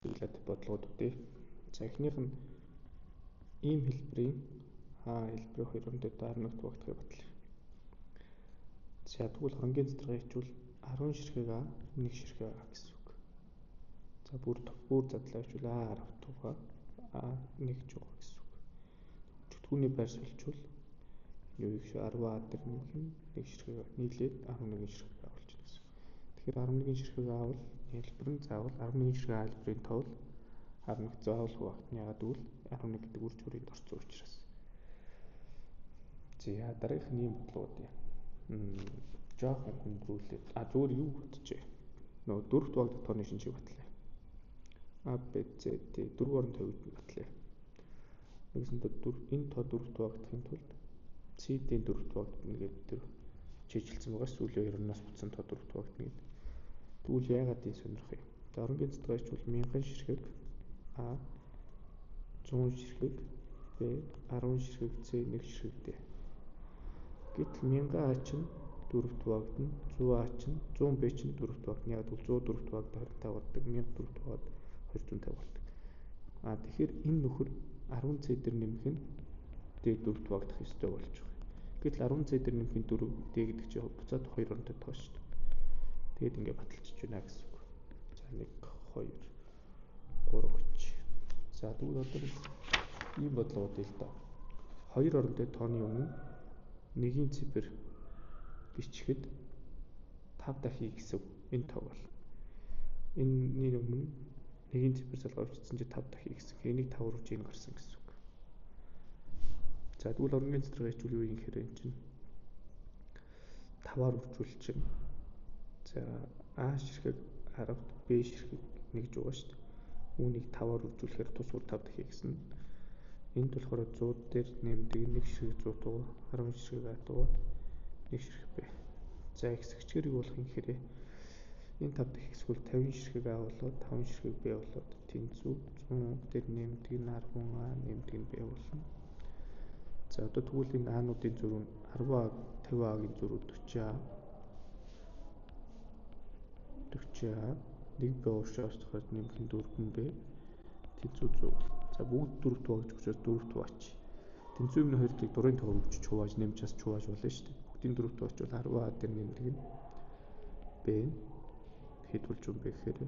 чиглэлд бодлогоодуудыг. За эхнийх нь ийм хэлбэрийн хэлбэрийн хоёр хоорондоо дарамт хуваагдахыг батлая. За тэгвэл хоронгийн цэцэрлэгээ хичвэл 10 ширхэг А 1 ширхэг А гэсэн үг. За бүр задлаа хичвэл А 10 туга А 1 жуга гэсэн үг. Чөтгүүний байр суульчвал юу их 10 А дээр нэмэх нь 1 ширхэг нийлээд 11 ширхэг А болж байна гэсэн. Тэгэхээр 11 ширхэг А бол хэлбэр нь заавал 11 ширхэг А хэлбэрийн товл 11 заавал хуваагдана. Яагаад гэвэл 11 гэдэг үр дүрийг орцсон учраас. За дараагийнх нь ийм бодлогод жоохон хөндрүүлээд зүгээр юу бодчихъя. Нөгөө дөрөвт хуваагдах тооны шинжийг батлая. А, Б, З, Д дөрвөөр нь тавигдана батлая. Нэгсэндээ энэ тоо дөрөвт хуваагдахын тулд C-ийн дөрөвт хуваагдана гэдэг тэр чийжилсэн байгаа. Сүүлийн хоёроноос буцсан тоо дөрөвт хуваагдана гэдэг. Тэгвэл яагаад ийм сонирх юм? Хоронгийн цэцэрлэгээ хичвэл 1000 ширхэг А 100 ширхэг Б 10 ширхэг З 1 ширхэг Д. Гэтэл 1000 А чинь дөрөвт хуваагдана, 100 А чинь 100 Б чинь дөрөвт хуваагдана. Яг бол 100 дөрөвт хуваагдаад 25 болдог, 1000 дөрөвт хуваагдаад 250 болдог. Тэгэхээр энэ нөхөр 10 З дээр нэмэх нь Д дөрөвт хуваагдах ёстой болж байгаа. Гэтэл 10 З дээр нэмэх нь 4 Д гэдэг чинь буцаад 2 оронтой тоо шүү дээ. Тэгээд ингээд баталчихж байна гэсэн үг. За 1 2 3 хүч. За тэгвэл одоо ийм бодлого өгье л доо. 2 оронтой тооны өмнө нэгийн цифр бичихэд 5 дахин гэсэн энэ тоо бол. Энэний өмнө нэгийн цифр залгаа бичсэн чинь 5 дахин гэсэн. Энийг 5 руу жин гарсан гэсэн үг. За тэгвэл хоронгийн цэцэрлэгээ хичвэл юу юм гэхээр энэ чинь 5-аар үржүүл чинь. За А ширхэг 10-т Б ширхэг 1 жугаа шүү дээ. Үүнийг 5-аар үржүүлэхээр тус бүр 5 дахин гэсэн. Энд болохоор 100 дээр нэмдэг 1 ширхэг 100 туга 10 ширхэг А туга 1 ширхэг Б. За хэсэгчгэрийг болох юм гэхээр энэ 5 дахин хэсгүүл 50 ширхэг А болоод 5 ширхэг Б болоод тэнцүү 100 дээр нэмдэг нь 10 А нэмдэг нь Б болно. За одоо тэгвэл энэ А-нуудын зөрүү 10 А 50 А-гийн зөрүү 40 А 40 А 1 Б уушаас тохиолж нэмэх нь 4 Б тэнцүү 100. За бүгд дөрөвт хуваагдж учраас дөрөвт хуваач. Тэнцүү өмнө хоёрыг дурын тоор өгч хувааж нэмж бас хувааж болно шүү дээ. Бүгдийн дөрөвт хуваачвал 10 А дээр нэмдэг нь Б хэд болж юм бэ гэхээр